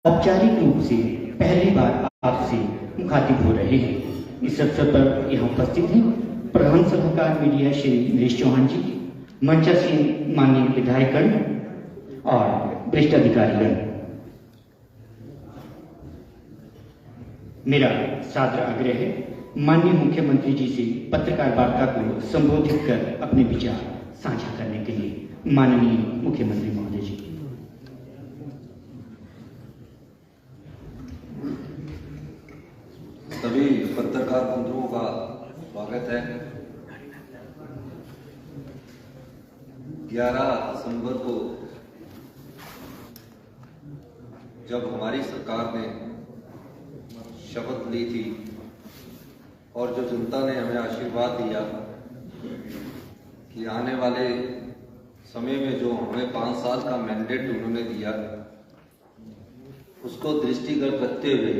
औपचारिक रूप से पहली बार आपसे मुखातिब हो रहे हैं। इस अवसर पर यहाँ उपस्थित हैं प्रधान सलाहकार मीडिया श्री नरेश चौहान जी, मंचासीन माननीय विधायकगण और वरिष्ठ अधिकारीगण। मेरा सादर आग्रह है माननीय मुख्यमंत्री जी से पत्रकार वार्ता को संबोधित कर अपने विचार साझा करने के लिए। माननीय मुख्यमंत्री महोदय जी। सभी पत्रकार बंधुओं का स्वागत है। 11 दिसंबर को जब हमारी सरकार ने शपथ ली थी और जो जनता ने हमें आशीर्वाद दिया कि आने वाले समय में जो हमें 5 साल का मैंडेट उन्होंने दिया, उसको दृष्टिगत रखते हुए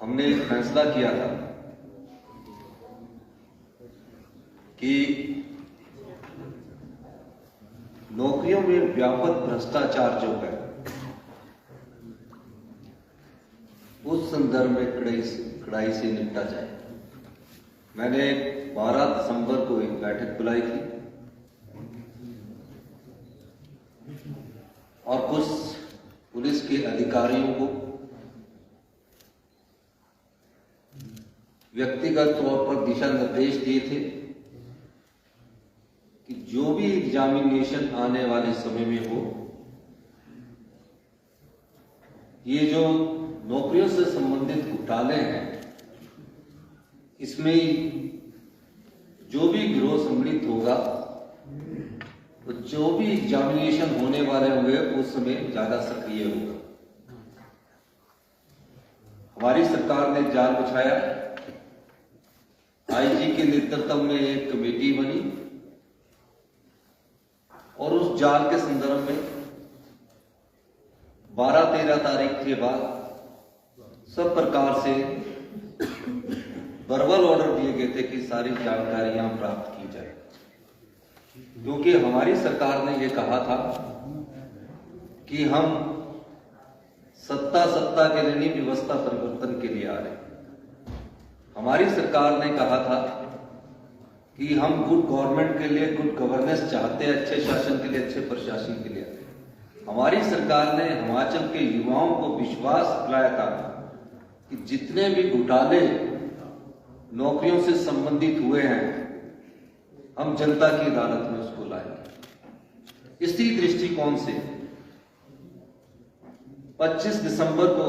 हमने एक फैसला किया था कि नौकरियों में व्यापक भ्रष्टाचार जो है उस संदर्भ में कड़ाई से निपटा जाए। मैंने 12 दिसंबर को एक बैठक बुलाई थी और कुछ पुलिस के अधिकारियों को व्यक्तिगत तौर पर दिशा निर्देश दिए थे कि जो भी एग्जामिनेशन आने वाले समय में हो, ये जो नौकरियों से संबंधित घोटाले हैं, इसमें जो भी गिरोह सम्मिलित होगा, तो जो भी एग्जामिनेशन होने वाले होंगे उस समय ज्यादा सक्रिय होगा। हमारी सरकार ने जाल बिछाया। आईजी के नेतृत्व में एक कमेटी बनी और उस जाल के संदर्भ में 12-13 तारीख के बाद सब प्रकार से वर्बल ऑर्डर दिए गए थे कि सारी जानकारियां प्राप्त की जाए, क्योंकि हमारी सरकार ने यह कहा था कि हम सत्ता के लिए नहीं, व्यवस्था परिवर्तन के लिए आ रहे हैं। हमारी सरकार ने कहा था कि हम गुड गवर्नमेंट के लिए, गुड गवर्नेंस चाहते हैं, अच्छे शासन के लिए, अच्छे प्रशासन के लिए। हमारी सरकार ने हिमाचल के युवाओं को विश्वास दिलाया था कि जितने भी घोटाले नौकरियों से संबंधित हुए हैं, हम जनता की अदालत में उसको लाएंगे। इसी दृष्टिकोण से 25 दिसंबर को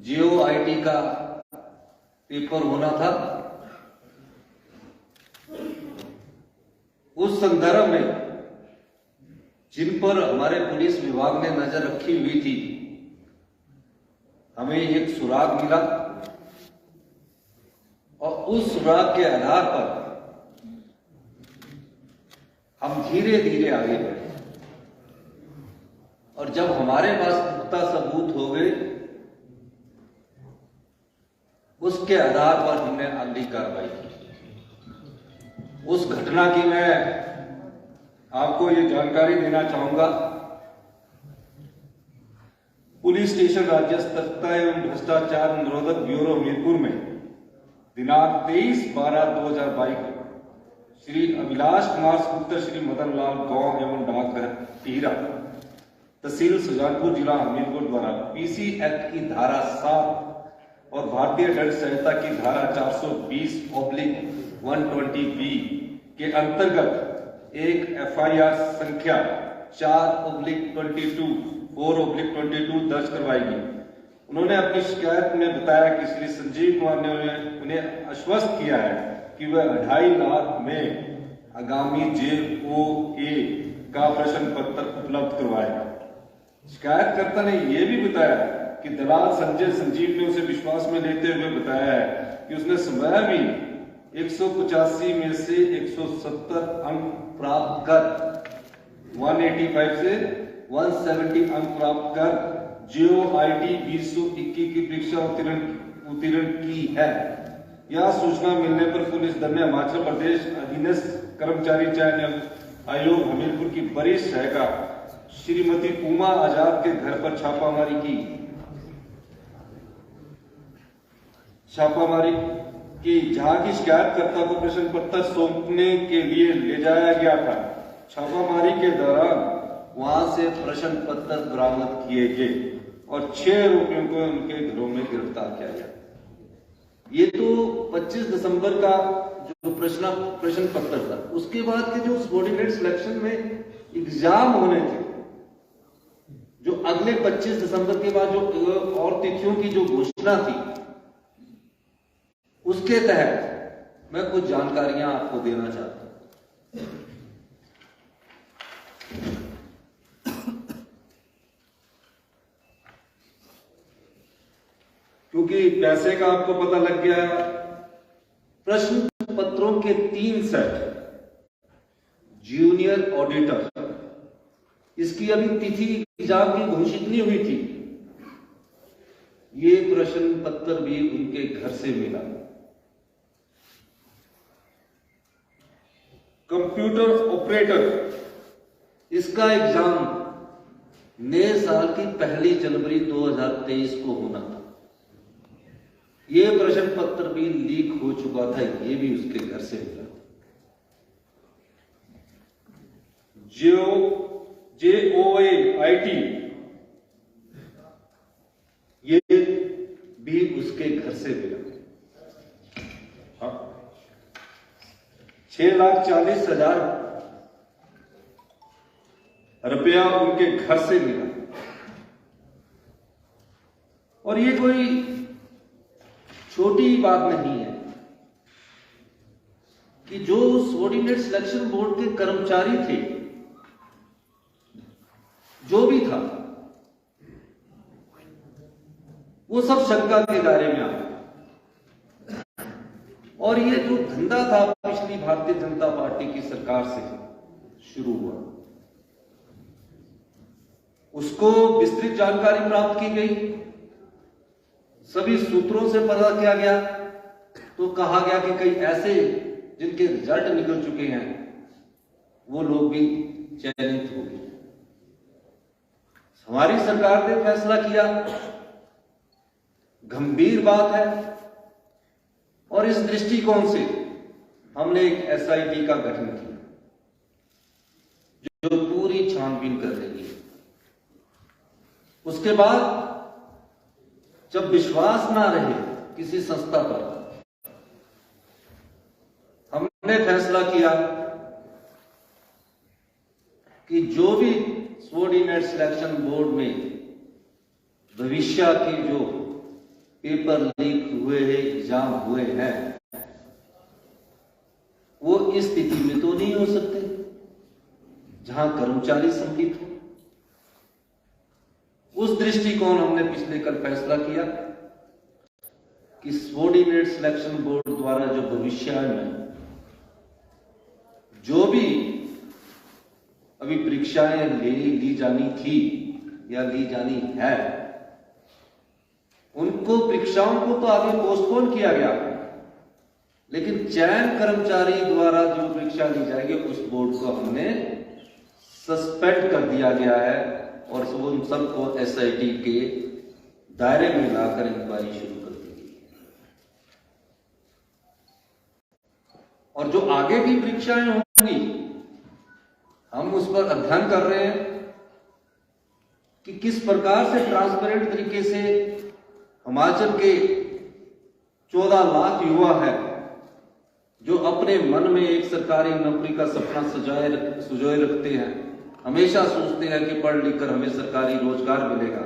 JOIT का पेपर होना था। उस संदर्भ में जिन पर हमारे पुलिस विभाग ने नजर रखी हुई थी, हमें एक सुराग मिला और उस सुराग के आधार पर हम धीरे धीरे आगे बढ़े और जब हमारे पास पुख्ता सबूत हो गए, उसके आधार पर हमने अगली कार्रवाई की। उस घटना की मैं आपको ये जानकारी देना चाहूंगा। पुलिस स्टेशन राज्य सतर्कता एवं भ्रष्टाचार निरोधक ब्यूरो हमीरपुर में दिनांक 23/12/2022 को श्री अभिलाष कुमार पुत्र श्री मदन लाल गांव एवं डाकघर टीहरा, तहसील सुजानपुर, जिला हमीरपुर द्वारा PC एक्ट की धारा 7 और भारतीय दंड संहिता की धारा 420/120B के अंतर्गत एक FIR संख्या 4/22 दर्ज करवाई गई। उन्होंने अपनी शिकायत में बताया कि श्री संजीव कुमार ने उन्हें आश्वस्त किया है कि वह 2.5 लाख में आगामी JOA का प्रश्न पत्र उपलब्ध करवाएगा। शिकायतकर्ता ने यह भी बताया कि दलाल संजय संजीव ने उसे विश्वास में लेते हुए बताया है कि उसने स्वयं भी 185 में से 170 अंक प्राप्त कर 185 से 170 अंक प्राप्त कर JOIT 2021 की परीक्षा उत्तीर्ण की है। यह सूचना मिलने पर पुलिस दल ने हिमाचल प्रदेश अधीनस्थ कर्मचारी चयन आयोग हमीरपुर की वरिष्ठ सहायिका श्रीमती उमा आजाद के घर पर छापामारी की जहां की शिकायतकर्ता को प्रश्न पत्र सौंपने के लिए ले जाया गया था। छापामारी के दौरान वहां से प्रश्न पत्र बरामद किए गए और 6 आरोपियों को उनके घरों में गिरफ्तार किया गया। ये तो 25 दिसंबर का जो प्रश्न पत्र था। उसके बाद के जो सबऑर्डिनेट सिलेक्शन में एग्जाम होने थे, जो अगले 25 दिसंबर के बाद जो और तिथियों की जो घोषणा थी, उसके तहत मैं कुछ जानकारियां आपको देना चाहता हूं। क्योंकि पैसे का आपको पता लग गया, प्रश्न पत्रों के 3 सेट, जूनियर ऑडिटर, इसकी अभी तिथि एग्जाम की घोषित नहीं हुई थी। ये प्रश्न पत्र भी उनके घर से मिला। कंप्यूटर ऑपरेटर, इसका एग्जाम नए साल की 1 जनवरी 2023 को होना था। ये प्रश्न पत्र भी लीक हो चुका था, ये भी उसके घर से मिला। JOA IT, ये भी उसके घर से मिला। 6,40,000 रुपया उनके घर से मिला। और ये कोई छोटी बात नहीं है कि जो सबऑर्डिनेट सिलेक्शन बोर्ड के कर्मचारी थे, जो भी था, वो सब शंका के दायरे में आ गए। और ये जो धंधा था पिछली भारतीय जनता पार्टी की सरकार से शुरू हुआ, उसको विस्तृत जानकारी प्राप्त की गई, सभी सूत्रों से पता किया गया। तो कहा गया कि कई ऐसे जिनके रिजल्ट निकल चुके हैं, वो लोग भी चयनित हो गए। हमारी सरकार ने फैसला किया, गंभीर बात है, और इस दृष्टिकोण से हमने एक SIT का गठन किया जो पूरी छानबीन कर रही है। उसके बाद जब विश्वास ना रहे किसी संस्था पर, हमने फैसला किया कि जो भी सबऑर्डिनेट सिलेक्शन बोर्ड में भविष्य के जो पेपर लीक हुए हैं, एग्जाम हुए हैं, वो इस स्थिति में तो नहीं हो सकते जहां कर्मचारी सम्मिलित हो। उस दृष्टिकोण हमने पिछले कल फैसला किया कि सबऑर्डिनेट सिलेक्शन बोर्ड द्वारा जो भविष्य में जो भी अभी परीक्षाएं ली जानी थी या ली जानी है, उनको परीक्षाओं को तो आगे पोस्टपोन किया गया, लेकिन चयन कर्मचारी द्वारा जो परीक्षा ली जाएगी उस बोर्ड को हमने सस्पेंड कर दिया गया है और उन सबको SIT के दायरे में लाकर इंक्वायरी शुरू कर दी गई। और जो आगे की परीक्षाएं होंगी, हम उस पर अध्ययन कर रहे हैं कि किस प्रकार से ट्रांसपेरेंट तरीके से हिमाचल के 14 लाख युवा है जो अपने मन में एक सरकारी नौकरी का सपना सुजोए रखते हैं, हमेशा सोचते हैं कि पढ़ लिख कर हमें सरकारी रोजगार मिलेगा।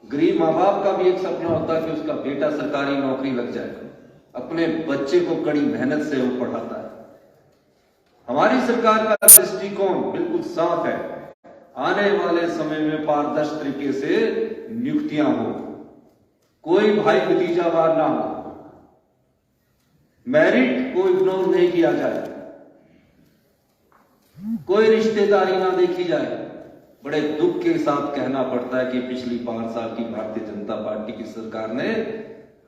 गरीब माँ बाप का भी एक सपना होता है कि उसका बेटा सरकारी नौकरी लग जाए, अपने बच्चे को कड़ी मेहनत से वो पढ़ाता है। हमारी सरकार का दृष्टिकोण बिल्कुल साफ है, आने वाले समय में पारदर्शी तरीके से नियुक्तियां हो, कोई भाई भतीजावार ना हो, मेरिट को इग्नोर नहीं किया जाए, कोई रिश्तेदारी ना देखी जाए। बड़े दुख के साथ कहना पड़ता है कि पिछली 5 साल की भारतीय जनता पार्टी की सरकार ने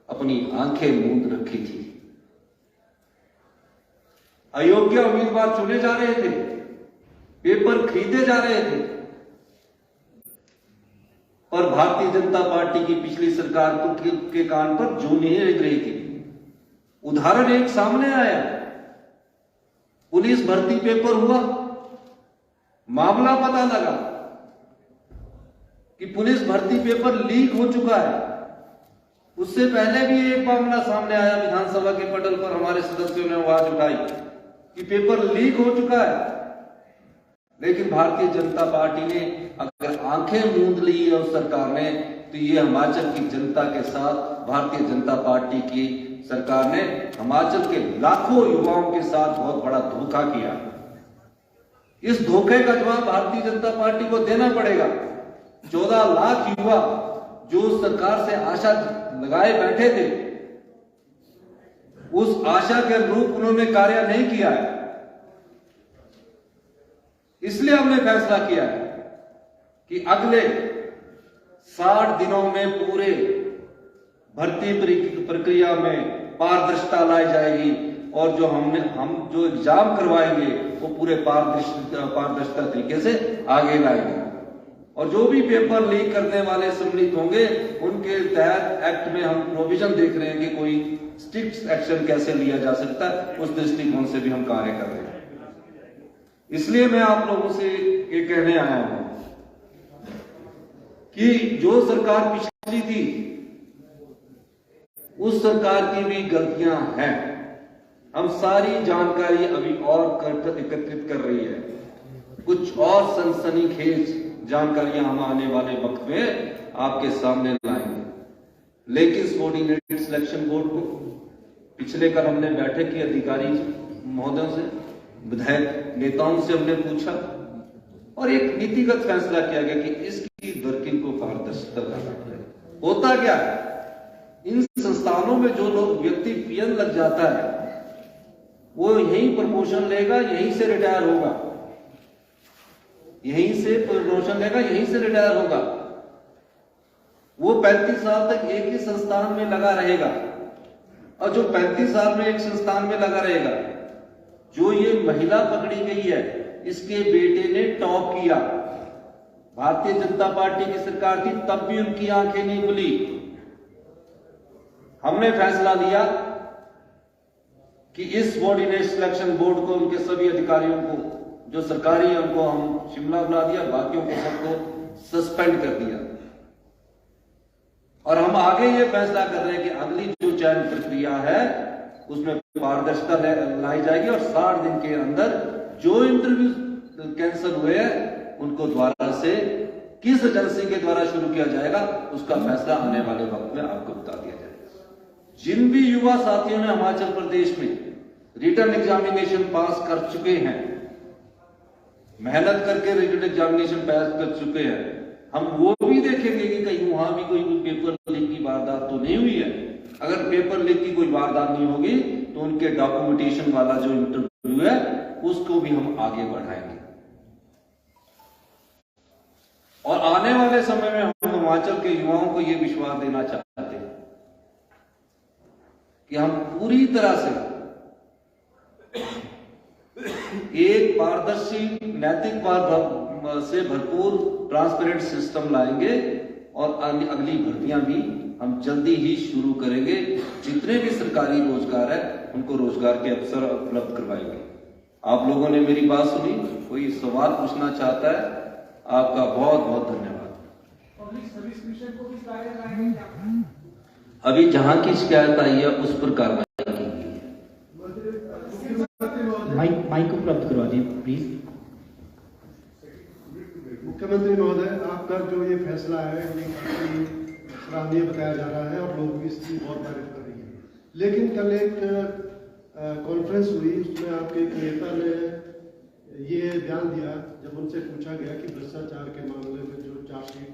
अपनी आंखें मूंद रखी थी। अयोग्य उम्मीदवार चुने जा रहे थे, पेपर खरीदे जा रहे थे, पर भारतीय जनता पार्टी की पिछली सरकार के कान पर जूं नहीं लग रही थी। उदाहरण एक सामने आया, पुलिस भर्ती पेपर हुआ, मामला पता लगा कि पुलिस भर्ती पेपर लीक हो चुका है। उससे पहले भी एक मामला सामने आया, विधानसभा के पटल पर हमारे सदस्यों ने आवाज उठाई कि पेपर लीक हो चुका है, लेकिन भारतीय जनता पार्टी ने अगर आंखें मूंद ली है उस सरकार ने, तो ये हिमाचल की जनता के साथ भारतीय जनता पार्टी की सरकार ने हिमाचल के लाखों युवाओं के साथ बहुत बड़ा धोखा किया। इस धोखे का जवाब भारतीय जनता पार्टी को देना पड़ेगा। 14 लाख युवा जो सरकार से आशा लगाए बैठे थे, उस आशा के अनुरूप उन्होंने कार्य नहीं किया है। इसलिए हमने फैसला किया है कि अगले 60 दिनों में पूरे भर्ती प्रक्रिया में पारदर्शिता लाई जाएगी और जो हम जो एग्जाम करवाएंगे वो पूरे पारदर्शिता तरीके से आगे लाएंगे। और जो भी पेपर लीक करने वाले सम्मिलित होंगे उनके तहत एक्ट में हम प्रोविजन देख रहे हैं कि कोई स्ट्रिक्ट एक्शन कैसे लिया जा सकता है, उस दृष्टिकोण से भी हम कार्य कर रहे हैं। इसलिए मैं आप लोगों से ये कहने आया हूं कि जो सरकार पिछली थी उस सरकार की भी गलतियां हैं। हम सारी जानकारी अभी और एकत्रित कर रही है, कुछ और सनसनीखेज जानकारियां हम आने वाले वक्त में आपके सामने लाएंगे। लेकिन सबॉर्डिनेट सिलेक्शन बोर्ड को पिछले कल हमने बैठक की, अधिकारी महोदयों से, विधायक नेताओं से हमने पूछा और एक नीतिगत फैसला किया गया कि इसकी वर्किंग को पारदर्शिता करना। होता क्या है, इन संस्थानों में जो लोग व्यक्ति पीएन लग जाता है वो यहीं प्रमोशन लेगा, यहीं से रिटायर होगा, यहीं से प्रमोशन लेगा, यहीं से रिटायर होगा। वो 35 साल तक एक ही संस्थान में लगा रहेगा। और जो 35 साल में एक संस्थान में लगा रहेगा, जो ये महिला पकड़ी गई है इसके बेटे ने टॉप किया, भारतीय जनता पार्टी की सरकार थी तब भी उनकी आंखें नहीं खुली। हमने फैसला लिया कि इस सबॉर्डिनेट सिलेक्शन बोर्ड को, उनके सभी अधिकारियों को जो सरकारी है उनको हम शिमला बुला दिया, बाकियों को सबको सस्पेंड कर दिया। और हम आगे ये फैसला कर रहे हैं कि अगली जो चयन प्रक्रिया है उसमें पारदर्शिता लाई जाएगी और 60 दिन के अंदर जो इंटरव्यू कैंसिल हुए हैं उनको द्वारा से किस एजेंसी के द्वारा शुरू किया जाएगा उसका फैसला आने वाले वक्त में आपको बता दिया जाएगा। जिन भी युवा साथियों ने हिमाचल प्रदेश में रिटन एग्जामिनेशन पास कर चुके हैं, मेहनत करके रिटन एग्जामिनेशन पास कर चुके हैं, हम वो भी देखेंगे कि कहीं वहां भी कोई पेपर लीक की वारदात तो नहीं हुई है। अगर पेपर लीक की कोई वारदात नहीं होगी तो उनके डॉक्यूमेंटेशन वाला जो इंटरव्यू है उसको भी हम आगे बढ़ाएंगे। और आने वाले समय में हम हिमाचल के युवाओं को यह विश्वास देना चाहते हैं कि हम पूरी तरह से एक पारदर्शी, नैतिक से भरपूर ट्रांसपेरेंट सिस्टम लाएंगे और अगली भर्तियां भी हम जल्दी ही शुरू करेंगे। जितने भी सरकारी रोजगार है उनको रोजगार के अवसर उपलब्ध करवाएंगे। आप लोगों ने मेरी बात सुनी, कोई सवाल पूछना चाहता है? आपका बहुत बहुत धन्यवाद। अभी जहां की शिकायत आई है उस पर कार्रवाई की गई है। माइक उपलब्ध करवा दीजिए प्लीज। मुख्यमंत्री महोदय, आपका जो ये फैसला है ये काफी सराहनीय बताया जा रहा है और लोग भी इसकी बहुत तारीफ कर रही है। लेकिन कल एक कॉन्फ्रेंस हुई, उसमें आपके एक नेता ने ये बयान दिया, जब उनसे पूछा गया कि भ्रष्टाचार के मामले में जो चार्जशीट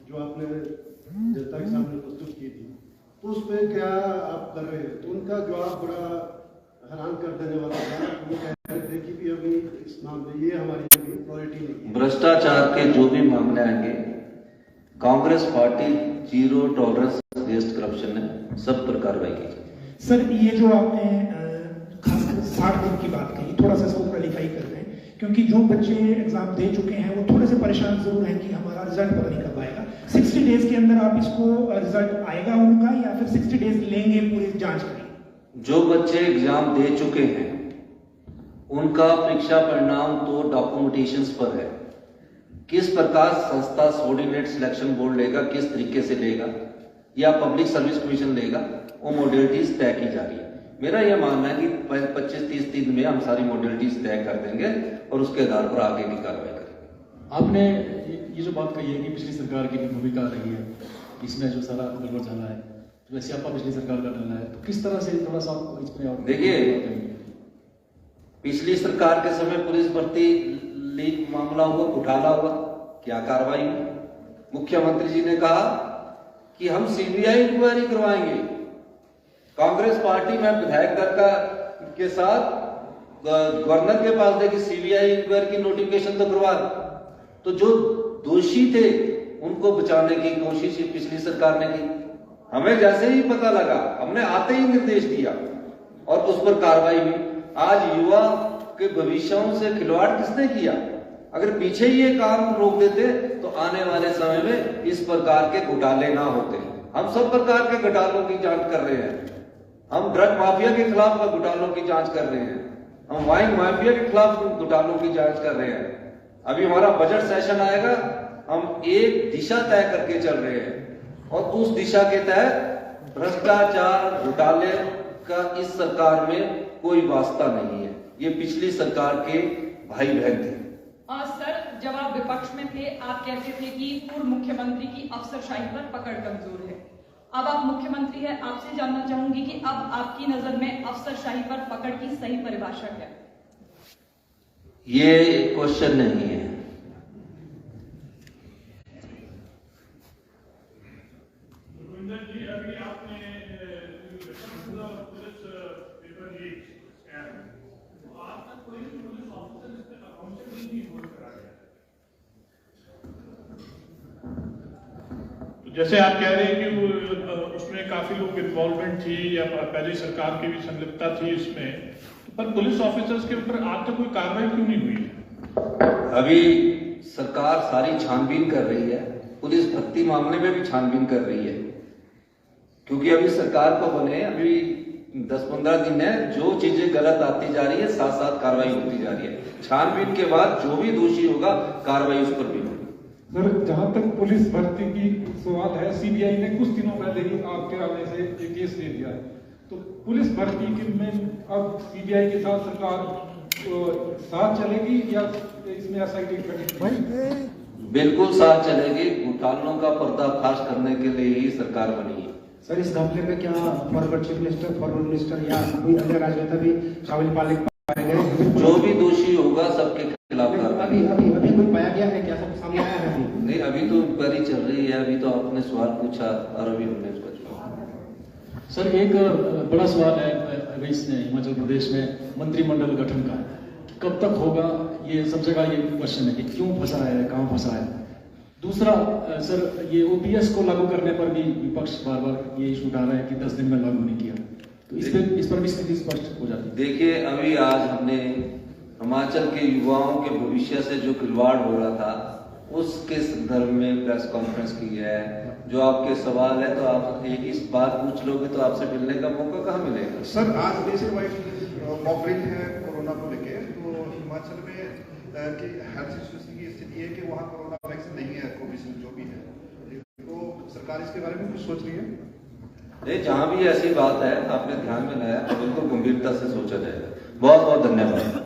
जो आपने जनता के सामने प्रस्तुत की थी उस पर क्या आप कर रहे हैं, तो उनका जवाब बड़ा हैरान कर देने वाला था। वो कह रहे थे कि भी अभी इस मामले ये हमारी प्रायोरिटी नहीं है। भ्रष्टाचार के जो भी मामले आएंगे Congress party zero tolerance against corruption है, सब पर कार्रवाई की जाए। सर, ये जो आपने खासकर 60 दिन की बात कही, थोड़ा सा इसको क्वालिफाई कर रहे हैं, क्योंकि जो बच्चे एग्जाम दे चुके हैं वो थोड़े से परेशान जरूर हैं कि हमारा रिजल्ट पता नहीं कब आएगा। 60 डेज के अंदर आप इसको रिजल्ट आएगा उनका, या फिर 60 डेज लेंगे पूरी जांच के लिए? जो बच्चे एग्जाम दे चुके हैं उनका परीक्षा परिणाम तो डॉक्यूमेंटेशंस पर है। किस प्रकार संस्था सबऑर्डिनेट सिलेक्शन बोर्ड लेगा, किस तरीके से लेगा, या पब्लिक सर्विस कमीशन लेगा, वो मॉडलिटीज तय की जा रही है। मेरा यह मानना है कि 25-30 दिन में हम सारी मॉडलिटीज तय कर देंगे और उसके आधार पर आगे की कार्रवाई करेंगे। आपने ये जो बात कही है कि पिछली सरकार की भूमिका रही है इसमें जो सारा गड़बड़ चला है, तो वैसे आपका पिछली सरकार का डरना है, तो किस तरह से थोड़ा सा इसमें और देखिए, पिछली सरकार के समय पुलिस भर्ती लीक मामला हुआ, घोटाला हुआ, क्या कार्रवाई हुई? मुख्यमंत्री जी ने कहा कि हम सीबीआई इंक्वायरी करवाएंगे। कांग्रेस पार्टी में विधायक दल के साथ गवर्नर के पास देखिए सीबीआई इंक्वायरी की नोटिफिकेशन तो करवा। तो जो दोषी थे उनको बचाने की कोशिश पिछली सरकार ने की। हमें जैसे ही पता लगा हमने आते ही निर्देश दिया और उस पर कार्रवाई हुई। आज युवा के भविष्यों से खिलवाड़ किसने किया? अगर पीछे ही ये काम रोक देते तो आने वाले समय में इस प्रकार के घोटाले ना होते। हम सब प्रकार के घोटालों की जांच कर रहे हैं। हम ड्रग माफिया के खिलाफ घोटालों की जांच कर रहे हैं, हम वाइन माफिया के खिलाफ घोटालों की जांच कर रहे हैं। अभी हमारा बजट सेशन आएगा, हम एक दिशा तय करके चल रहे हैं और उस दिशा के तहत भ्रष्टाचार घोटाले का इस सरकार में कोई वास्ता नहीं है। ये पिछली सरकार के भाई बहन थे। सर, जब आप विपक्ष में थे आप कहते थे कि पूर्व मुख्यमंत्री की अफसरशाही पर पकड़ कमजोर है। अब आप मुख्यमंत्री हैं, आपसे जानना चाहूंगी कि अब आपकी नजर में अफसरशाही पर पकड़ की सही परिभाषा क्या है? ये क्वेश्चन नहीं है। जी, अभी आपने पुलिस पेपर लीक स्कैम, तो आज तक कोई भी पुलिस ऑफिसर इस पे अकाउंटेबल नहीं हो करा गया। तो जैसे आप कह रहे हैं कि उसमें काफी लोग इन्वॉल्वमेंट थी या पहले सरकार की भी संलिप्तता थी इसमें, पर पुलिस ऑफिसर्स के ऊपर आज तक कोई कार्रवाई क्यों नहीं हुई? अभी सरकार सारी छानबीन कर रही है, पुलिस भर्ती मामले में भी छानबीन कर रही है, क्योंकि अभी सरकार को बने अभी 10-15 दिन है। जो चीजें गलत आती जा रही है साथ साथ कार्रवाई होती जा रही है। छानबीन के बाद जो भी दोषी होगा कार्रवाई उस पर भी होगी। सर, जहां तक पुलिस भर्ती की सवाल है, सीबीआई ने कुछ दिनों पहले ही आपके हवाले से एक केस ले दिया है, तो पुलिस भर्ती में अब सीबीआई के साथ सरकार साथ चलेगी या इसमें एसआईटी गठित? बिल्कुल साथ चलेगी। घोटालों का पर्दाफाश करने के लिए ही सरकार बनी है। सर, इस घपले में क्या forward chief minister, forward minister या कोई अन्य राजनेता भी शामिल पाए गए? जो भी दोषी होगा सबके खिलाफ अभी अभी अभी कोई पाया गया है क्या? सब सामने आया है? नहीं, अभी तो इंक्वायरी चल रही है। अभी तो आपने सवाल पूछा और अभी हमने उसका जवाब। सर, एक बड़ा सवाल है अभी इसने हिमाचल प्रदेश में मंत्रिमंडल गठन का, कब तक होगा? ये सब जगह ये क्वेश्चन है कि क्यों फंसा है, कहाँ फंसा है। दूसरा सर, ये ओपीएस को लागू करने पर भी विपक्ष बार बार ये इशू उठा रहा है कि 10 दिन में लागू नहीं किया, तो इस पर भी स्थिति स्पष्ट हो जाती है। देखिए, अभी आज हमने हिमाचल के युवाओं के भविष्य से जो खिलवाड़ हो रहा था उसके संदर्भ में प्रेस कॉन्फ्रेंस की है। जो आपके सवाल है तो आप एक इस बात पूछ लोगे तो आपसे मिलने का मौका कहाँ मिलेगा? सर, आज नेशन वाइड मॉक ड्रिल है कोरोना को लेके, तो हिमाचल में की हेल्थ सिचुएशन की स्थिति है कि वहाँ कोरोना वैक्सीन नहीं है, कोविशील्ड जो भी है, तो सरकार इसके बारे में कुछ सोच रही है? नहीं, जहाँ भी ऐसी बात है आपने ध्यान में लाया तो बिल्कुल गंभीरता से सोचा जाएगा। बहुत बहुत धन्यवाद।